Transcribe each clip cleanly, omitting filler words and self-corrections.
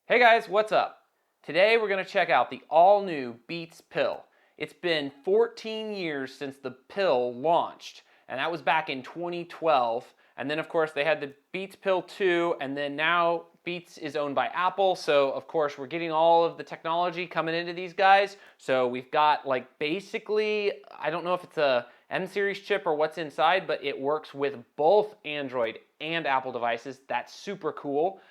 Hey guys, what's up? Today we're going to check out the all-new Beats Pill. It's been 14 years since the Pill launched, and that was back in 2012. And then of course they had the Beats Pill 2, and then now Beats is owned by Apple, so of course we're getting all of the technology coming into these guys. So we've got like basically, I don't know if it's a M-series chip or what's inside, but it works with both Android and Apple devices. That's super cool.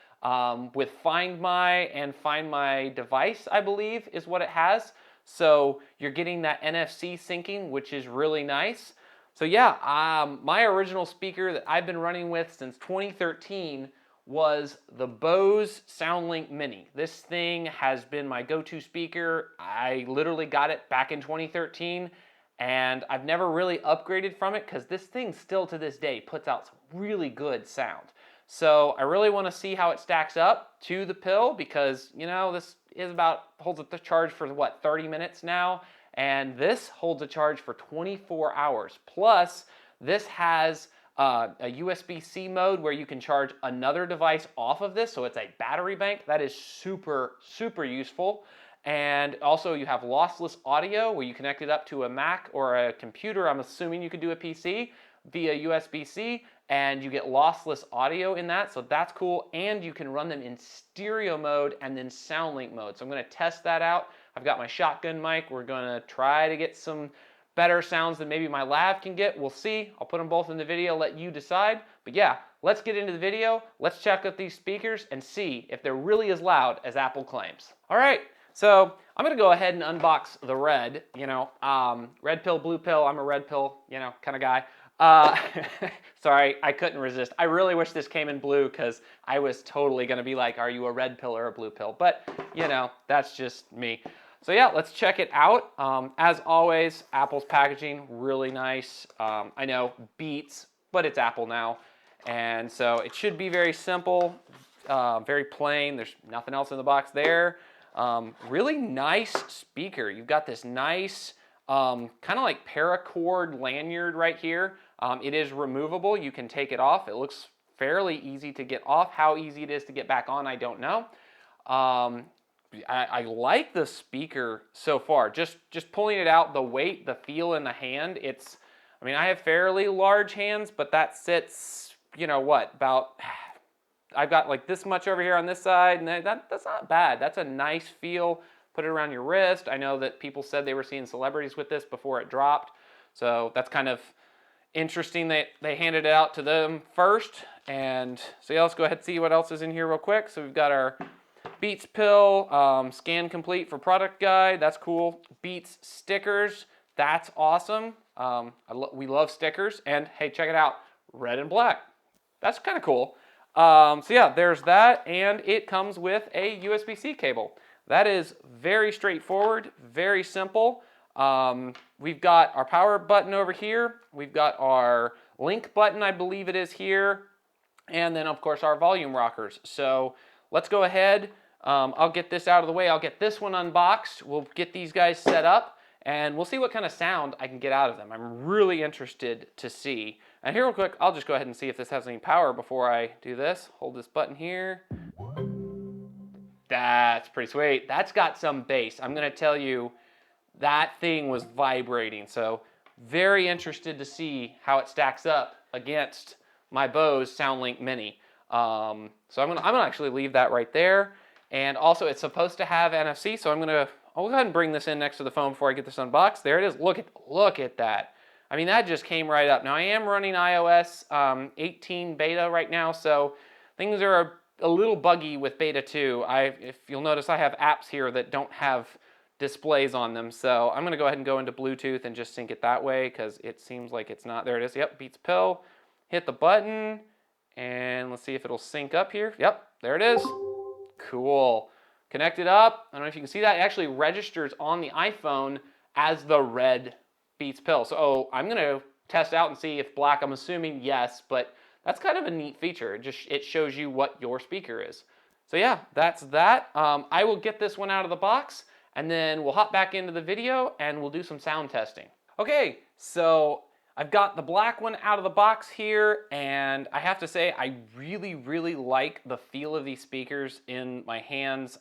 With Find My and Find My Device, I believe, is what it has. So you're getting that NFC syncing, which is really nice. So yeah, my original speaker that I've been running with since 2013 was the Bose SoundLink Mini. This thing has been my go-to speaker. I literally got it back in 2013, and I've never really upgraded from it because this thing still to this day puts out some really good sound. So I really want to see how it stacks up to the Pill because, you know, this is holds a charge for what, 30 minutes now, and this holds a charge for 24 hours. Plus, this has a USB-C mode where you can charge another device off of this, so it's a battery bank. That is super, super useful. And also you have lossless audio where you connect it up to a Mac or a computer. I'm assuming you could do a PC via USB-C, and you get lossless audio in that, so that's cool. And you can run them in stereo mode and then SoundLink mode. So I'm going to test that out. I've got my shotgun mic. We're going to try to get some better sounds than maybe my lav can get. We'll see. I'll put them both in the video, let you decide. But yeah, let's get into the video. Let's check out these speakers and see if they're really as loud as Apple claims. All right. So I'm going to go ahead and unbox the red, red pill, blue pill. I'm a red pill, kind of guy. Sorry, I couldn't resist. I really wish this came in blue because I was totally going to be like, are you a red pill or a blue pill? But, that's just me. So yeah, let's check it out. As always, Apple's packaging, really nice. I know Beats, but it's Apple now. And so it should be very simple, very plain. There's nothing else in the box there. Really nice speaker. You've got this nice kind of like paracord lanyard right here. It is removable. You can take it off. It looks fairly easy to get off. How easy it is to get back on, I don't know. I like the speaker so far. Just pulling it out, the weight, the feel in the hand. I have fairly large hands, but that sits, I've got like this much over here on this side, and that's not bad. That's a nice feel. Put it around your wrist. I know that people said they were seeing celebrities with this before it dropped, so that's kind of interesting that they handed it out to them first. And so yeah, let's go ahead and see what else is in here real quick. So we've got our Beats Pill, scan complete for product guide. That's cool. Beats stickers. That's awesome. We love stickers. And hey, check it out. Red and black. That's kind of cool. So yeah, there's that. And it comes with a USB-C cable. That is very straightforward, very simple. We've got our power button over here. We've got our link button, I believe it is here. And then of course our volume rockers. So let's go ahead. I'll get this out of the way. I'll get this one unboxed. We'll get these guys set up and we'll see what kind of sound I can get out of them. I'm really interested to see. And here real quick, I'll just go ahead and see if this has any power before I do this. Hold this button here. That's pretty sweet. That's got some bass. I'm going to tell you, that thing was vibrating. So very interested to see how it stacks up against my Bose SoundLink Mini. So I'm gonna actually leave that right there. And also it's supposed to have NFC, so I'll go ahead and bring this in next to the phone before I get this unboxed. There it is. Look at that. That just came right up. Now I am running iOS 18 beta right now, so things are a little buggy with beta 2. If you'll notice, I have apps here that don't have displays on them, so I'm going to go ahead and go into Bluetooth and just sync it that way because it seems like it's not. There it is. Yep, Beats Pill. Hit the button, and let's see if it'll sync up here. Yep, there it is. Cool. Connect it up. I don't know if you can see that. It actually registers on the iPhone as the red Beats Pill. So I'm going to test out and see if black. I'm assuming yes, but that's kind of a neat feature. It shows you what your speaker is. So yeah, that's that. I will get this one out of the box, and then we'll hop back into the video and we'll do some sound testing. Okay, so I've got the black one out of the box here, and I have to say I really, really like the feel of these speakers in my hands.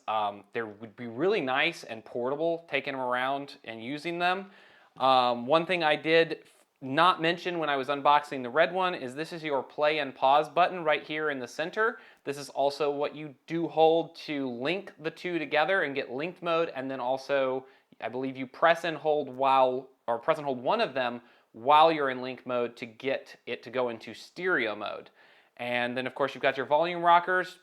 They would be really nice and portable, taking them around and using them. One thing I did not mention when I was unboxing the red one is this is your play and pause button right here in the center. This is also what you do hold to link the two together and get linked mode, and then also I believe you press and hold press and hold one of them while you're in link mode to get it to go into stereo mode. And then of course you've got your volume rockers,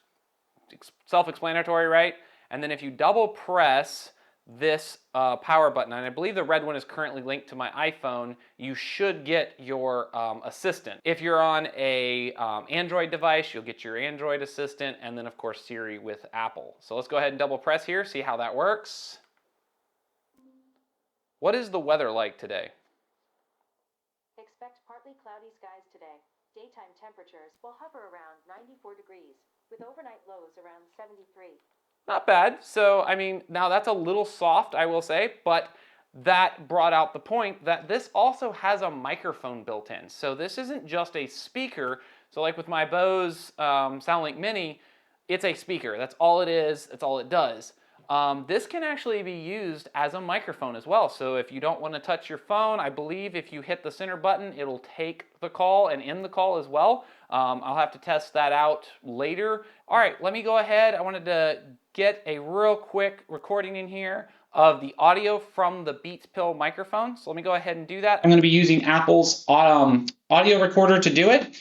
self-explanatory, right? And then if you double press this power button, and I believe the red one is currently linked to my iPhone, you should get your assistant. If you're on a Android device, you'll get your Android assistant, and then of course Siri with Apple. So let's go ahead and double press here, see how that works. What is the weather like today? Expect partly cloudy skies today. Daytime temperatures will hover around 94 degrees, with overnight lows around 73. Not bad. So, I mean, now that's a little soft, I will say, but that brought out the point that this also has a microphone built in. So this isn't just a speaker. So like with my Bose SoundLink Mini, it's a speaker. That's all it is. That's all it does. This can actually be used as a microphone as well. So if you don't want to touch your phone, I believe if you hit the center button, it'll take the call and end the call as well. I'll have to test that out later. All right, let me go ahead. I wanted to get a real quick recording in here of the audio from the Beats Pill microphone. So let me go ahead and do that. I'm going to be using Apple's audio recorder to do it.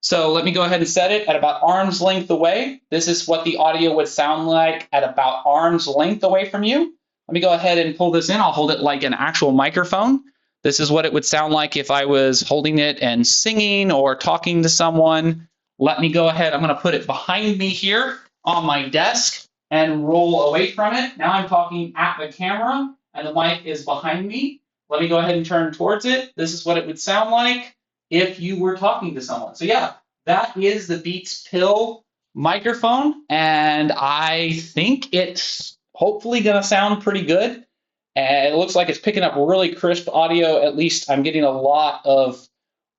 So let me go ahead and set it at about arm's length away. This is what the audio would sound like at about arm's length away from you. Let me go ahead and pull this in. I'll hold it like an actual microphone. This is what it would sound like if I was holding it and singing or talking to someone. Let me go ahead. I'm going to put it behind me here on my desk and roll away from it. Now I'm talking at the camera and the mic is behind me. Let me go ahead and turn towards it. This is what it would sound like if you were talking to someone. So yeah, that is the Beats Pill microphone, and I think it's hopefully going to sound pretty good. And it looks like it's picking up really crisp audio. At least I'm getting a lot of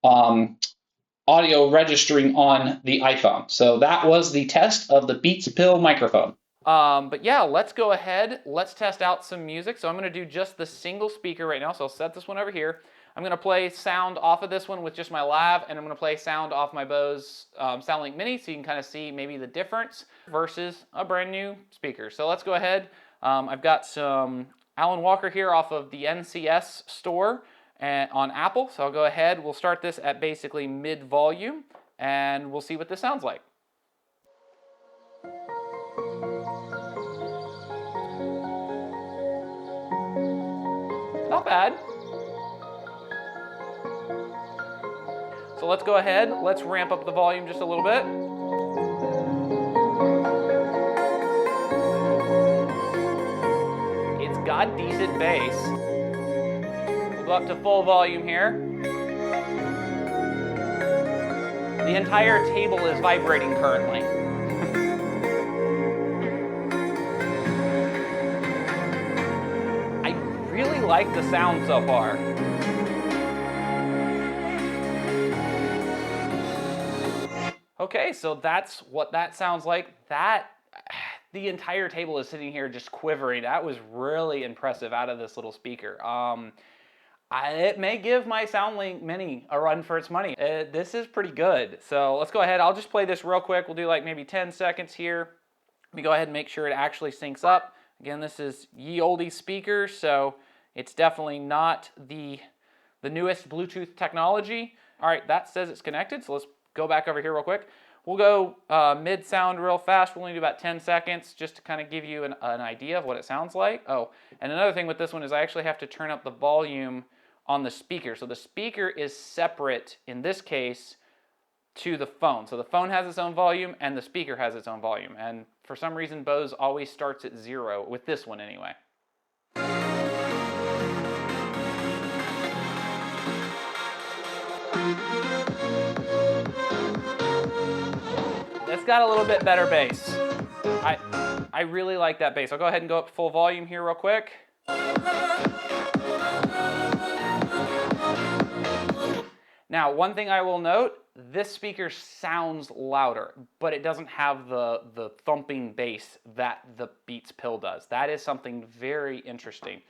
audio registering on the iPhone. So that was the test of the Beats Pill microphone. But yeah, let's go ahead. Let's test out some music. So I'm going to do just the single speaker right now. So I'll set this one over here. I'm going to play sound off of this one with just my lav, and I'm going to play sound off my Bose SoundLink Mini so you can kind of see maybe the difference versus a brand new speaker. So let's go ahead. I've got some Alan Walker here off of the NCS store on Apple. So I'll go ahead. We'll start this at basically mid volume, and we'll see what this sounds like. Not bad. So let's go ahead, let's ramp up the volume just a little bit. It's got decent bass. We'll go up to full volume here. The entire table is vibrating currently. I really like the sound so far. Okay, so that's what that sounds like. The entire table is sitting here just quivering. That was really impressive out of this little speaker. It may give my SoundLink Mini a run for its money. This is pretty good. So let's go ahead. I'll just play this real quick. We'll do like maybe 10 seconds here. Let me go ahead and make sure it actually syncs up. Again, this is ye olde speaker, so it's definitely not the newest Bluetooth technology. All right, that says it's connected, so let's go back over here real quick. We'll go mid-sound real fast. We'll only do about 10 seconds just to kind of give you an idea of what it sounds like. Oh, and another thing with this one is I actually have to turn up the volume on the speaker. So the speaker is separate, in this case, to the phone. So the phone has its own volume and the speaker has its own volume. And for some reason, Bose always starts at 0, with this one anyway. It's got a little bit better bass. I really like that bass. I'll go ahead and go up full volume here real quick. Now, one thing I will note, this speaker sounds louder, but it doesn't have the thumping bass that the Beats Pill does. That is something very interesting.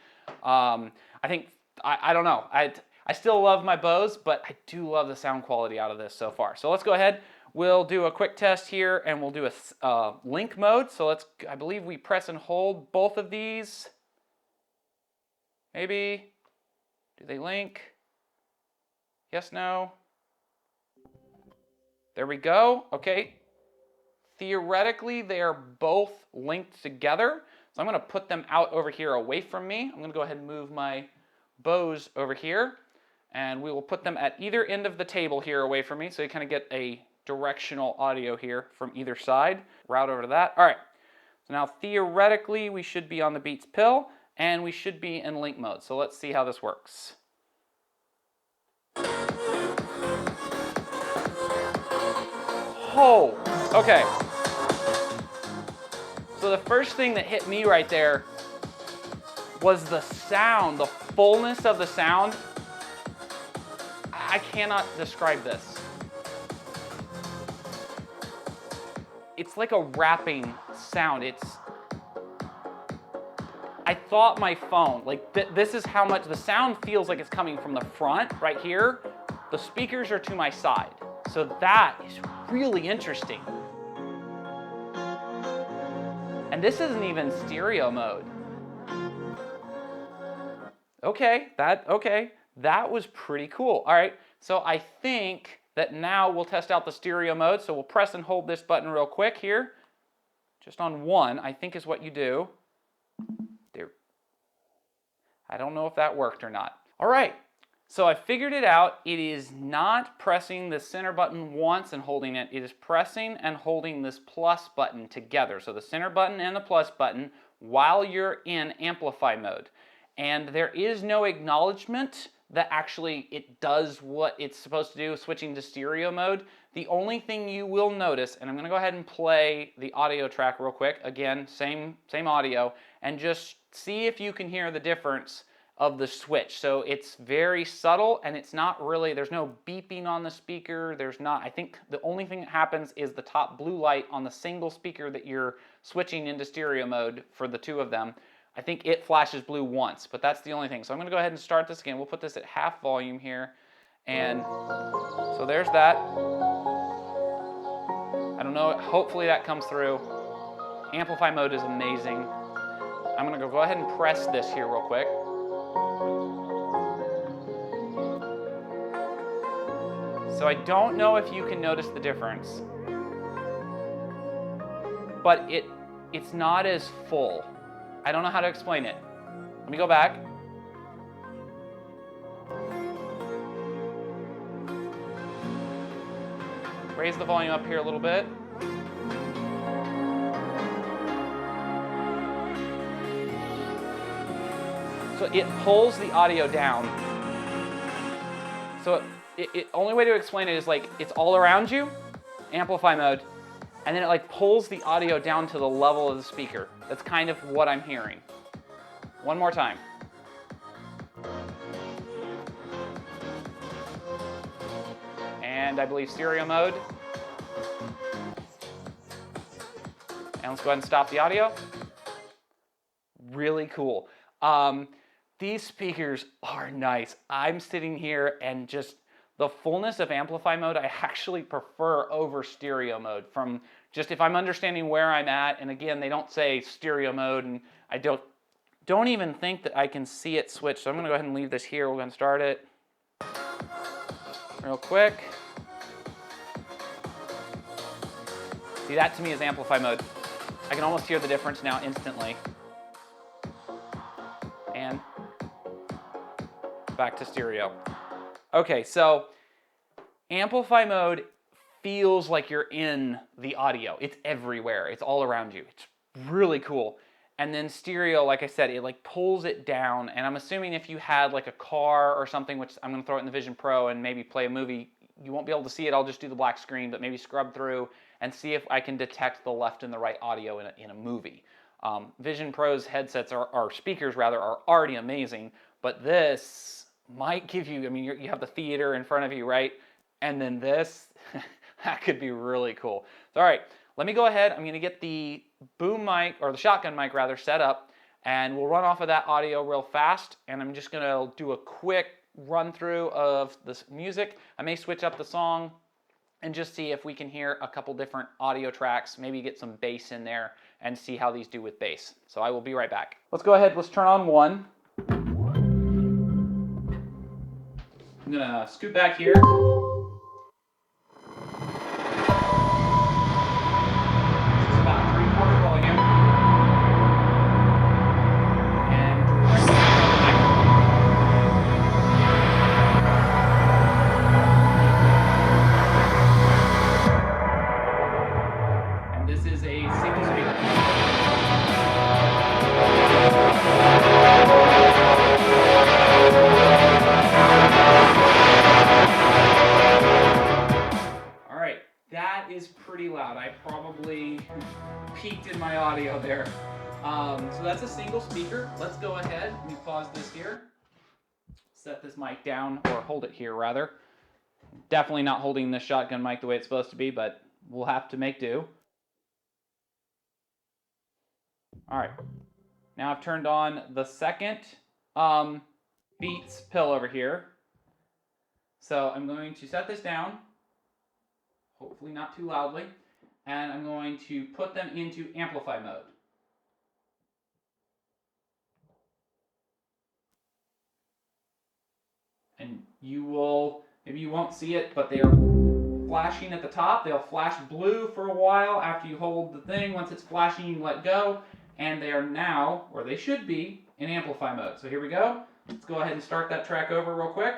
I think, I don't know, I still love my Bose, but I do love the sound quality out of this so far. So let's go ahead, we'll do a quick test here, and we'll do a link mode. So I believe we press and hold both of these. Maybe, do they link? Yes, no. There we go. Okay. Theoretically, they are both linked together. So I'm going to put them out over here away from me. I'm going to go ahead and move my Bose over here. And we will put them at either end of the table here away from me. So you kind of get a directional audio here from either side. Route over to that. All right. So now theoretically, we should be on the Beats Pill. And we should be in link mode. So let's see how this works. Oh, okay. So the first thing that hit me right there was the sound, the fullness of the sound. I cannot describe this. It's like a rapping sound. I thought my phone, like this is how much the sound feels like it's coming from the front right here. The speakers are to my side. So that is really interesting. And this isn't even stereo mode. Okay, that was pretty cool. All right, so I think that now we'll test out the stereo mode. So we'll press and hold this button real quick here. Just on one, I think is what you do. There. I don't know if that worked or not. All right. So I figured it out. It is not pressing the center button once and holding it. It is pressing and holding this plus button together. So the center button and the plus button while you're in Amplify mode. And there is no acknowledgement that actually it does what it's supposed to do, switching to stereo mode. The only thing you will notice, and I'm going to go ahead and play the audio track real quick. Again, same audio, and just see if you can hear the difference of the switch. So it's very subtle, and it's not really, there's no beeping on the speaker. There's not, I think the only thing that happens is the top blue light on the single speaker that you're switching into stereo mode for the two of them. I think it flashes blue once, but that's the only thing. So I'm going to go ahead and start this again. We'll put this at half volume here. And so there's that. I don't know, hopefully that comes through. Amplify mode is amazing. I'm going to go ahead and press this here real quick. So I don't know if you can notice the difference, but it's not as full. I don't know how to explain it. Let me go back. Raise the volume up here a little bit. So it pulls the audio down. So only way to explain it is like it's all around you, Amplify mode, and then it like pulls the audio down to the level of the speaker. That's kind of what I'm hearing. One more time. And I believe stereo mode. And let's go ahead and stop the audio. Really cool. These speakers are nice. I'm sitting here and just the fullness of Amplify mode I actually prefer over stereo mode. From just if I'm understanding where I'm at, and again, they don't say stereo mode, and I don't even think that I can see it switch. So I'm going to go ahead and leave this here. We're going to start it real quick. See, that to me is Amplify mode. I can almost hear the difference now instantly. And back to stereo. Okay, so Amplify mode feels like you're in the audio. It's everywhere. It's all around you. It's really cool. And then stereo, like I said, it like pulls it down. And I'm assuming if you had like a car or something, which I'm going to throw it in the Vision Pro and maybe play a movie, you won't be able to see it. I'll just do the black screen, but maybe scrub through and see if I can detect the left and the right audio in a movie. Vision Pro's headsets, or speakers rather, are already amazing, but this might give you, I mean, you have the theater in front of you, right? And then this, that could be really cool. So, all right, let me go ahead. I'm going to get the boom mic, or the shotgun mic rather, set up, and we'll run off of that audio real fast. And I'm just going to do a quick run through of this music. I may switch up the song and just see if we can hear a couple different audio tracks, maybe get some bass in there and see how these do with bass. So I will be right back. Let's go ahead, let's turn on one. I'm gonna scoot back here. This is about 3/4 volume. And directly on the microphone. And this is a single speaker. All right, that is pretty loud. I probably peaked in my audio there. So that's a single speaker. Let's go ahead. Let me pause this here. Set this mic down, or hold it here rather. Definitely not holding this shotgun mic the way it's supposed to be, but we'll have to make do. All right, now I've turned on the second Beats pill over here. So I'm going to set this down, hopefully not too loudly, and I'm going to put them into Amplify mode. And you will, maybe you won't see it, but they are flashing at the top. They'll flash blue for a while after you hold the thing. Once it's flashing, you let go. And they are now, or they should be, in Amplify mode. So here we go. Let's go ahead and start that track over real quick.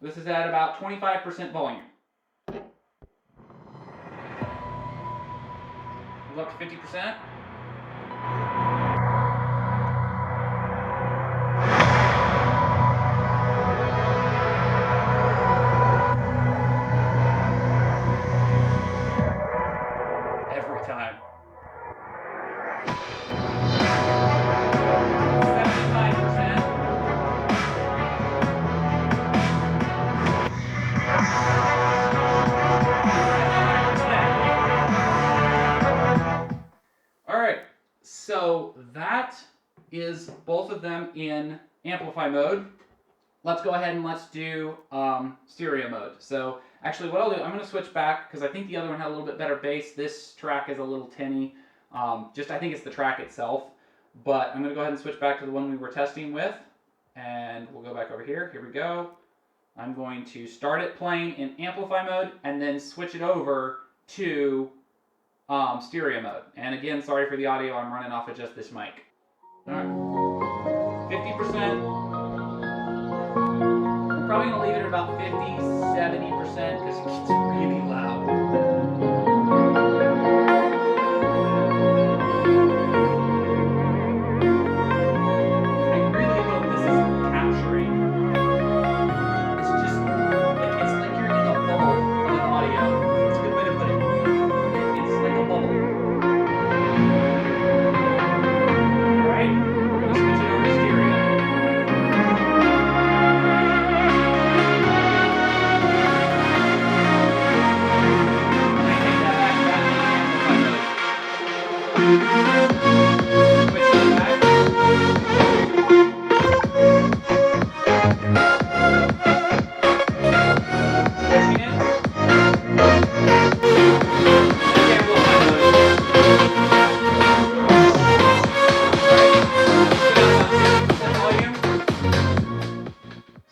This is at about 25% volume. Move up to 50%. Every time. 75%. All right, so that is both of them in Amplify mode. Let's go ahead and let's do stereo mode. So actually what I'll do, I'm going to switch back because I think the other one had a little bit better bass. This track is a little tinny. I think it's the track itself. But I'm going to go ahead and switch back to the one we were testing with. And we'll go back over here. Here we go. I'm going to start it playing in Amplify mode and then switch it over to stereo mode. And again, sorry for the audio, I'm running off of just this mic. All right. 50%. I'm probably going to leave it at about 50, 70% because it gets really loud. I really hope this is capturing. It's just, it's like you're in a bubble of an audio. It's a good way to put it. It's like a bubble. Alright, we're going to switch it over to stereo.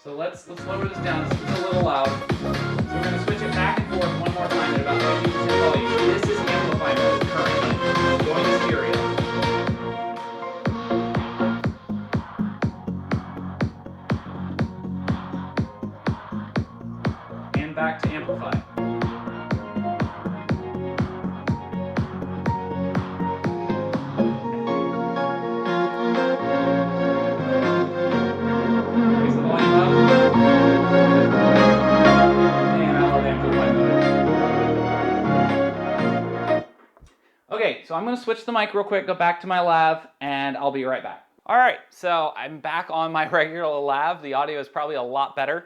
So let's lower this down. It's a little loud. So we're going to switch it back and forth one more time at about 50% volume. This is Amplify mode currently. Going to stereo. And back to Amplify. Raise the volume up. And I love Amplify mode. Okay, so I'm going to switch the mic real quick, go back to my lav, and I'll be right back. All right, so I'm back on my regular lav. The audio is probably a lot better.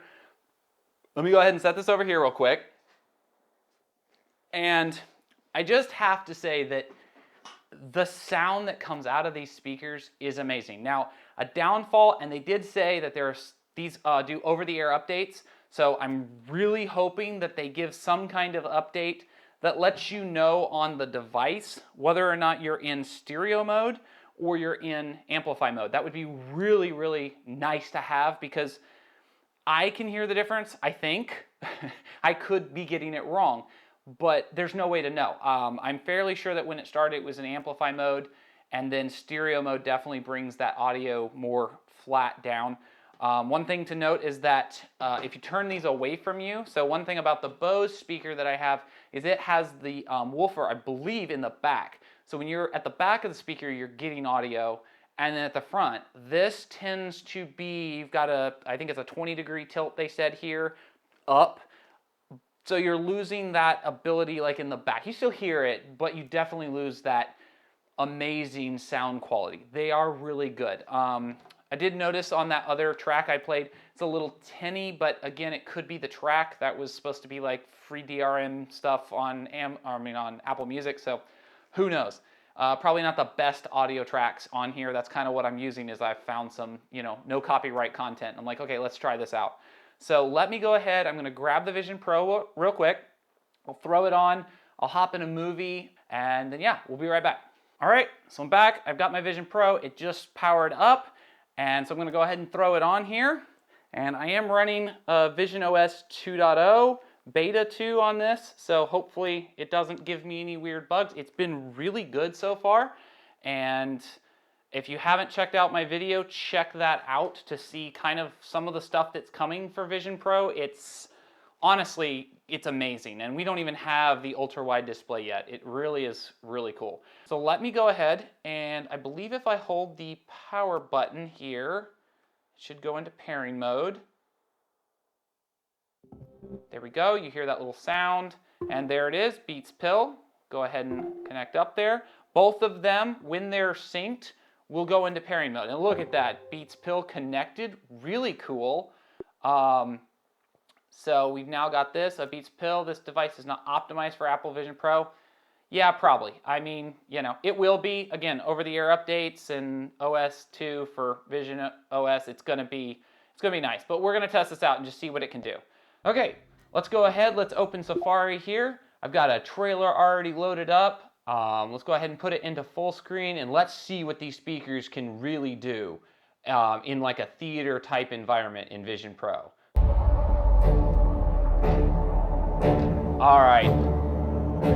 Let me go ahead and set this over here real quick. And I just have to say that the sound that comes out of these speakers is amazing. Now, a downfall, and they did say that these do over-the-air updates, so I'm really hoping that they give some kind of update that lets you know on the device whether or not you're in stereo mode or you're in amplify mode. That would be really, really nice to have because I can hear the difference, I think. I could be getting it wrong, but there's no way to know. I'm fairly sure that when it started, it was in amplify mode, and then stereo mode definitely brings that audio more flat down. One thing to note is that if you turn these away from you, so one thing about the Bose speaker that I have is it has the woofer, I believe, in the back. So when you're at the back of the speaker, you're getting audio, and then at the front, this tends to be, you've got I think it's a 20-degree tilt, they said here, up. So you're losing that ability like in the back. You still hear it, but you definitely lose that amazing sound quality. They are really good. I did notice on that other track I played, it's a little tinny, but again, it could be the track that was supposed to be like free DRM stuff on Apple Music, so who knows? Probably not the best audio tracks on here. That's kind of what I'm using is I've found some, no copyright content. I'm like, okay, let's try this out. So let me go ahead. I'm going to grab the Vision Pro real quick. I'll throw it on. I'll hop in a movie, and then yeah, we'll be right back. All right, so I'm back. I've got my Vision Pro. It just powered up, and so I'm going to go ahead and throw it on here. And I am running Vision OS 2.0 beta 2 on this, so hopefully it doesn't give me any weird bugs. It's been really good so far, and if you haven't checked out my video, check that out to see kind of some of the stuff that's coming for Vision Pro. Honestly, it's amazing, and we don't even have the ultra-wide display yet. It really is really cool. So let me go ahead, and I believe if I hold the power button here, it should go into pairing mode. There we go, you hear that little sound, and there it is, Beats Pill. Go ahead and connect up there. Both of them, when they're synced, will go into pairing mode. And look at that, Beats Pill connected, really cool. So we've now got this, a Beats Pill. This device is not optimized for Apple Vision Pro. Yeah, probably. I mean, it will be. Again, over-the-air updates and OS 2 for Vision OS, it's gonna be nice. But we're gonna test this out and just see what it can do. Okay, let's go ahead. Let's open Safari here. I've got a trailer already loaded up. Let's go ahead and put it into full screen, and let's see what these speakers can really do in like a theater type environment in Vision Pro. All right,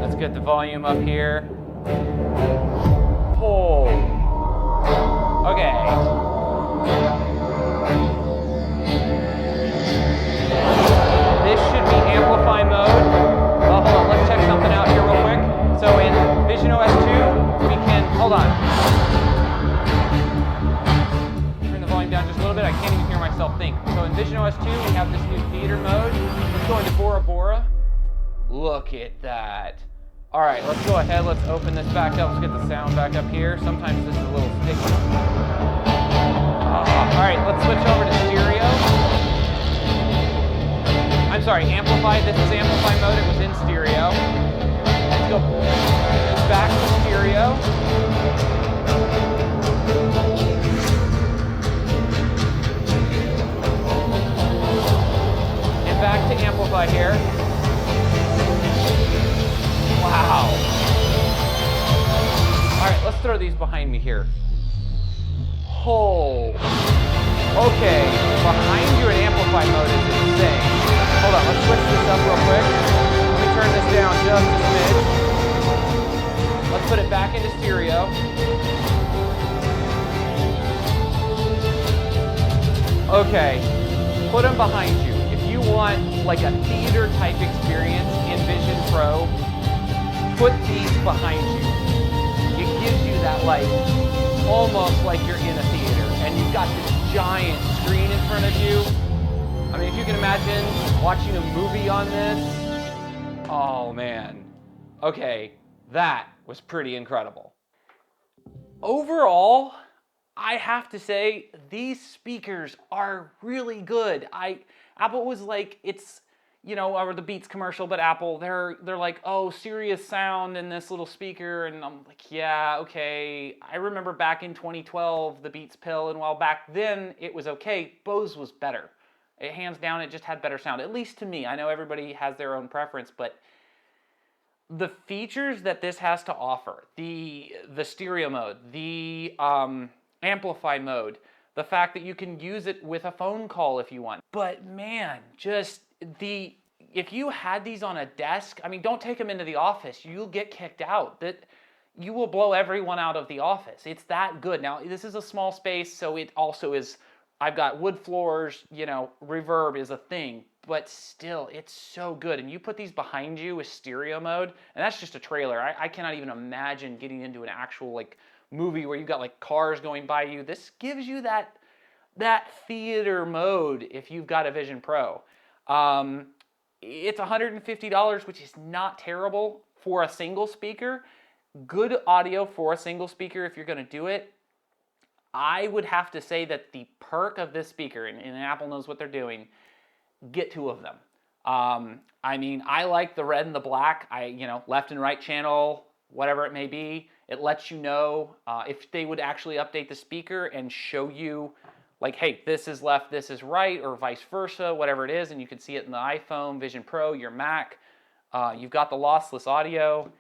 let's get the volume up here. Oh, okay. This should be amplify mode. Oh, hold on, let's check something out here real quick. So in Vision OS 2, we can, hold on. Turn the volume down just a little bit, I can't even hear myself think. So in Vision OS 2, we have this new theater mode. Let's go into Bora Bora. Look at that. All right, let's go ahead, let's open this back up. Let's get the sound back up here. Sometimes this is a little sticky. All right, let's switch over to stereo. I'm sorry, amplify. This is amplify mode. It was in stereo. Let's go back to stereo. And back to amplify here. Wow. All right, let's throw these behind me here. Oh. Okay, behind you in amplify mode is insane. Hold on, let's switch this up real quick. Let me turn this down just a smidge. Let's put it back into stereo. Okay, put them behind you. If you want like a theater type experience in Vision Pro, put these behind you. It gives you that like, almost like you're in a theater and you've got this giant screen in front of you. I mean, if you can imagine watching a movie on this, oh man. Okay, that was pretty incredible. Overall, I have to say, these speakers are really good. Apple was like, it's, or the Beats commercial, but Apple, they're like, oh, serious sound in this little speaker, and I'm like, yeah, okay. I remember back in 2012, the Beats Pill, and while back then it was okay, Bose was better. Hands down, it just had better sound, at least to me. I know everybody has their own preference, but the features that this has to offer, the stereo mode, the amplify mode, the fact that you can use it with a phone call if you want. But man, just if you had these on a desk, I mean, don't take them into the office. You'll get kicked out. That you will blow everyone out of the office. It's that good. Now, this is a small space, so it also is, I've got wood floors, reverb is a thing, but still, it's so good. And you put these behind you with stereo mode, and that's just a trailer. I cannot even imagine getting into an actual like movie where you've got like cars going by you. This gives you that theater mode if you've got a Vision Pro. It's $150, which is not terrible for a single speaker. Good audio for a single speaker if you're going to do it. I would have to say that the perk of this speaker, and Apple knows what they're doing, get two of them. I mean, I like the red and the black. Left and right channel, whatever it may be. It lets you know if they would actually update the speaker and show you, like, hey, this is left, this is right, or vice versa, whatever it is, and you can see it in the iPhone, Vision Pro, your Mac. You've got the lossless audio.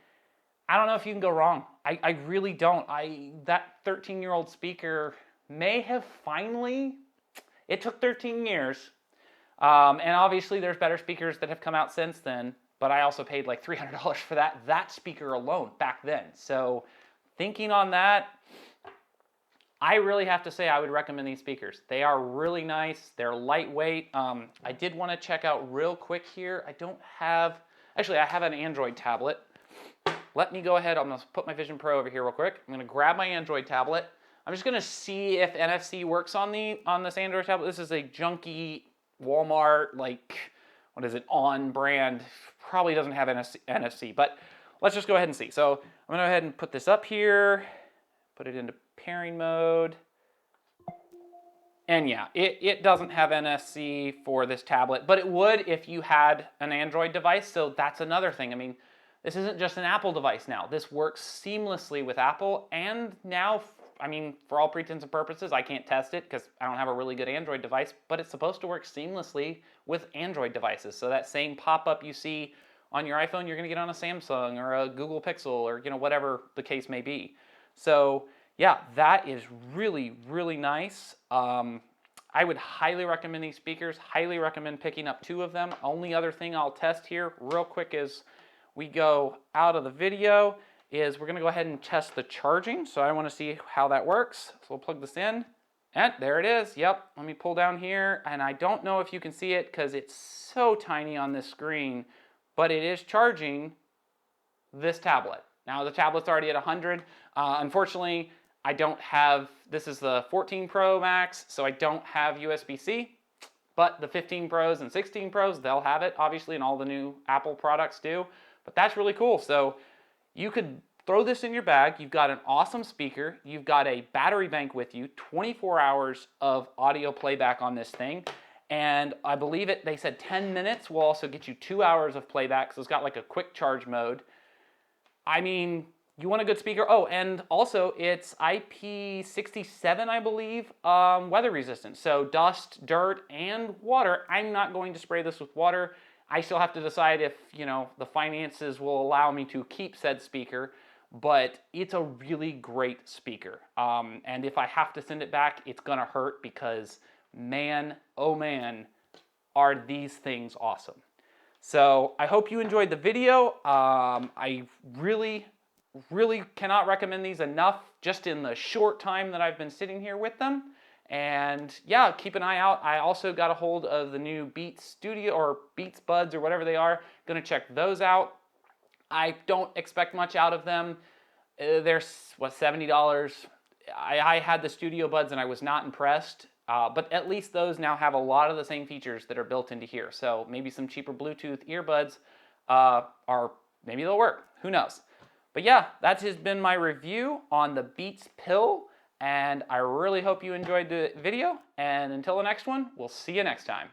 I don't know if you can go wrong. I really don't. That 13-year-old speaker may have finally, it took 13 years, and obviously there's better speakers that have come out since then, but I also paid like $300 for that speaker alone back then. So thinking on that, I really have to say I would recommend these speakers. They are really nice. They're lightweight. I did want to check out real quick here. Actually, I have an Android tablet. Let me go ahead. I'm going to put my Vision Pro over here real quick. I'm going to grab my Android tablet. I'm just going to see if NFC works on this Android tablet. This is a junky Walmart, like, what is it, on brand. Probably doesn't have NFC, but let's just go ahead and see. So I'm going to go ahead and put this up here, put it into pairing mode. And yeah, it doesn't have NFC for this tablet, but it would if you had an Android device. So that's another thing. I mean, this isn't just an Apple device now. This works seamlessly with Apple, and now, I mean, for all intents and purposes, I can't test it because I don't have a really good Android device, but it's supposed to work seamlessly with Android devices. So that same pop-up you see on your iPhone, you're going to get on a Samsung or a Google Pixel or whatever the case may be. So yeah, that is really, really nice. I would highly recommend these speakers, highly recommend picking up two of them. Only other thing I'll test here real quick is we go out of the video is we're going to go ahead and test the charging. So I want to see how that works. So we'll plug this in. And there it is. Yep. Let me pull down here. And I don't know if you can see it because it's so tiny on this screen, but it is charging this tablet. Now the tablet's already at 100. Unfortunately, I don't have, this is the 14 Pro Max, so I don't have USB-C. But the 15 Pros and 16 Pros, they'll have it, obviously, and all the new Apple products do. But that's really cool. So you could throw this in your bag. You've got an awesome speaker. You've got a battery bank with you, 24 hours of audio playback on this thing. And I believe they said 10 minutes will also get you 2 hours of playback. So it's got like a quick charge mode. I mean, you want a good speaker. Oh, and also it's IP67, I believe, weather resistant. So dust, dirt, and water. I'm not going to spray this with water. I still have to decide if, the finances will allow me to keep said speaker, but it's a really great speaker. And if I have to send it back, it's gonna hurt because man, oh man, are these things awesome. So I hope you enjoyed the video. I really cannot recommend these enough just in the short time that I've been sitting here with them. And yeah, keep an eye out. I also got a hold of the new Beats Studio or Beats Buds or whatever they are. Gonna check those out. I don't expect much out of them. They're, $70? I had the Studio Buds and I was not impressed. But at least those now have a lot of the same features that are built into here. So maybe some cheaper Bluetooth earbuds maybe they'll work. Who knows? But yeah, that has been my review on the Beats Pill And I really hope you enjoyed the video. And until the next one, we'll see you next time.